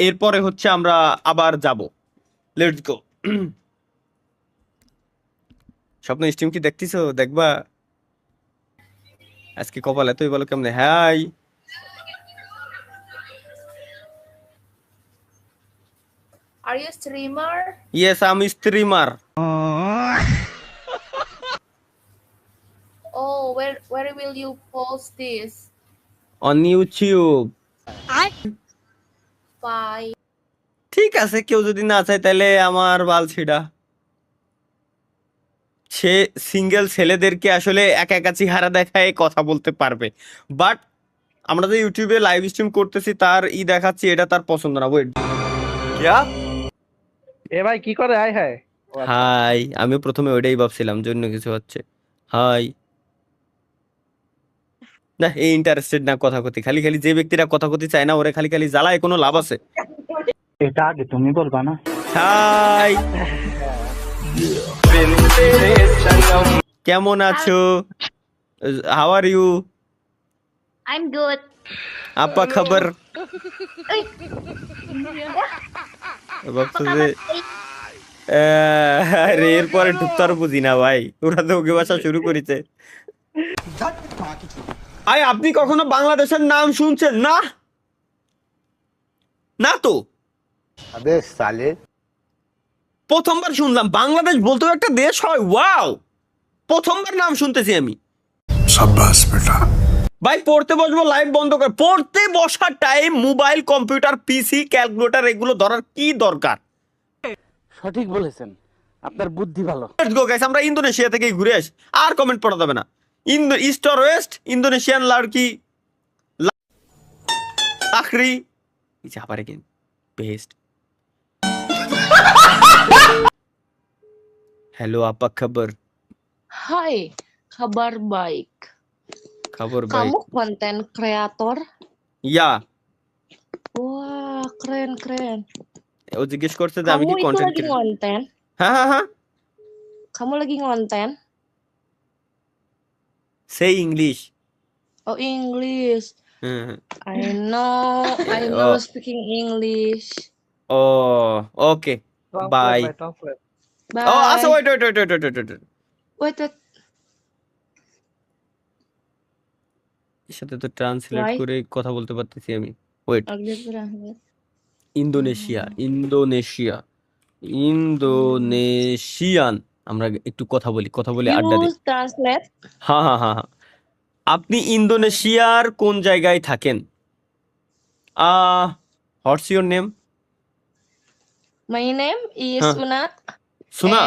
এরপরে হচ্ছে আমরা আবার যাব। Let's go. স্বপ্ন স্ট্রিম কি দেখতেছো? দেখবা আজকে কপাল এতই বলো কেমনে? Hi, Are you a streamer? Yes আমি streamer. Oh, where will you post this? On YouTube. Bye. ঠিক আছে, কেউ যদি না চায় তাহলে আমার বাল ছিড়া। সে সিঙ্গেল ছেলেদেরকে আসলে একা একা চেহারা দেখায় কথা বলতে পারবে, বাট আমরা যে ইউটিউবে লাইভ স্ট্রিম করতেছি তার দেখাচ্ছি, এটা তার পছন্দ না। ওয়েট, এ ভাই কি করে? High high. ও আচ্ছা। হাই, আমি প্রথমে ওইটাই ভাবছিলাম যে অন্য কিছু হচ্ছে। হাই, না এই ইন্টারেস্টেড না কথা কথি, খালি খালি যে ব্যক্তিরা কথা কথি চায় না ওরে খালি খালি জ্বালায় কোনো লাভ আছে? এটা আগে তুমি বলবা না? হাই, কেমন আছো? How are you? I'm good. আপা খবর? ভাবছো যে আরে এরপরে ঢুকতে আর বুঝি না ভাই, ওরা তো ওকে ভাষা শুরু করেছে। আই, আপনি কখনো বাংলাদেশের নাম শুনছেন না? না তো, আবে সালে, প্রথমবার শুনলাম বাংলাদেশ বলতেও একটা দেশ হয়। ওয়াও, প্রথমবার নাম শুনতেছি আমি। शाबाश बेटा। ভাই পড়তে বসবো লাইভ বন্ধ করে, পড়তে বসার টাইম মোবাইল কম্পিউটার পিসি ক্যালকুলেটর এগুলো ধরার কি দরকার? সঠিক বলেছেন, আপনার বুদ্ধি ভালো। লেটস গো গাইস, আমরা ইন্দোনেশিয়া থেকে ঘুরে আসি, আর কমেন্ট পড়া যাবে না। ইস্ট অর ওয়েস্ট, ইন্দোনেশিয়ান লাড়কি লাখরি আবার এগেন বেস্ট। হ্যালো আপা খবর? Hai, kabar baik. খবর ভাই। Kamu konten kreator? ইয়া, Wah, keren. ও জিজ্ঞেস করছে যে আমি Kamu কি itu content lagi creator. ngonten? হ্যাঁ হ্যাঁ হ্যাঁ, Kamu lagi ngonten? সে ইংলিশ। Oh, English. হ্যাঁ হ্যাঁ। I know ও speaking English. ও, ওকে বাই। ট্রান্সলেট। ও আচ্ছা, Bye. Wait wait wait wait wait wait, Wait. এর সাথে তো ট্রান্সলেট Why? করে কথা বলতে পারতেছি আমি। Wait, Translate. Indonesia Indonesia Indonesian, আমরা একটু কথা বলে আড্ডা You দিই। translate? হ্যাঁ হ্যাঁ হ্যাঁ হ্যাঁ। আপনি ইন্দোনেশিয়ার কোন জায়গায় থাকেন? What's your name? My name is হ্যাঁ, Una শোনা।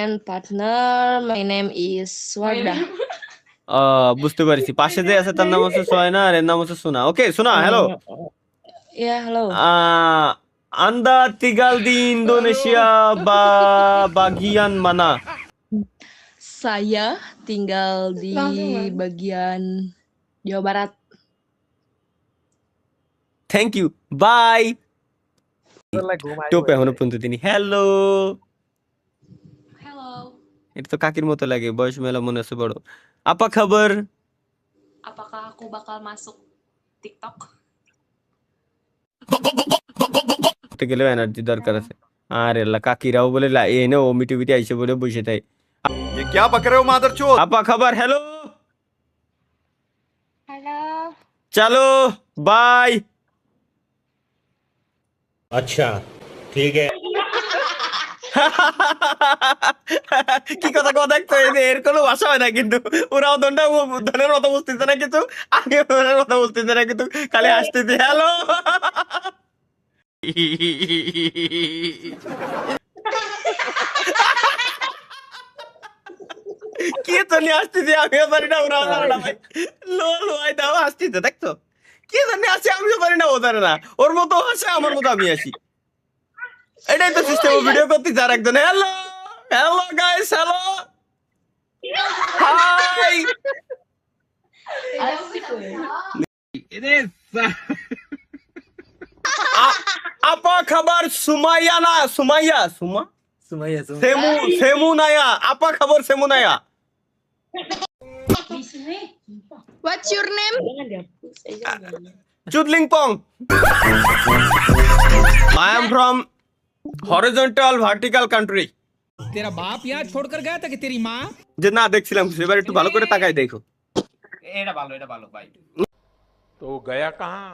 and partner. My name is Wardah. বুঝতে পারছি, পাশে যে আছে তার নাম হচ্ছে সোয়না আর এর নাম হচ্ছে সোনা। ওকে সোনা, হ্যালো। Yeah, hello. আন্দা tinggal di Indonesia bagian mana? Saya tinggal di bagian Jawa Barat. Thank you, bye. ঘুমাই টোপ এখনো পর্যন্ত তিনি হ্যালো। Hello. এটা তো কাকির মতো লাগে, বয়স মেলা মনে আছে বড়। আপা খবর? Apakah aku bakal masuk TikTok? করতে গেলেও এনার্জি দরকার আছে। আর এলা কাকিরাও বলে এনে ও মিটি মিটি আইসে বলে বসে তাই। ये क्या बक रहे हो मादरचोद? আপা খবর? Hello, Hello. চলো বাই। अच्छा ठीक है। কি কথা কথা দেখছো, এর কোনো ভাষা হয় না কিন্তু, ওরাও ধনের কথা বুঝতেছে না কিছু, আগে ধনের কথা বুঝতেছে না কিন্তু, খালি আসতেছে হ্যালো। কে জানি আসতেছে, আমিও জানি না, ওরাও জানে না ভাই। লো লো আই দাও আসতেছে, দেখছো কে জানি আসে, আমিও জানি না ও জানে না, ওর মতো আসে আমার মতো আমি আসি। এটাই তো সিস্টেম, ভিডিও করতেছে আর একজন hello hello guys hello hi. আপা খাবার? সুমাইয়া না সুমাইয়া, সেমু নায়া। আপা খাবার সেমু নায়া। What's your name? চুদলিং pong. I am from horizontal vertical country. तेरा बाप यहाँ छोड़कर गया था कि तेरी माँ? যে না দেখছিলাম এবার একটু ভালো করে তাকাই দেখো। तो गया कहाँ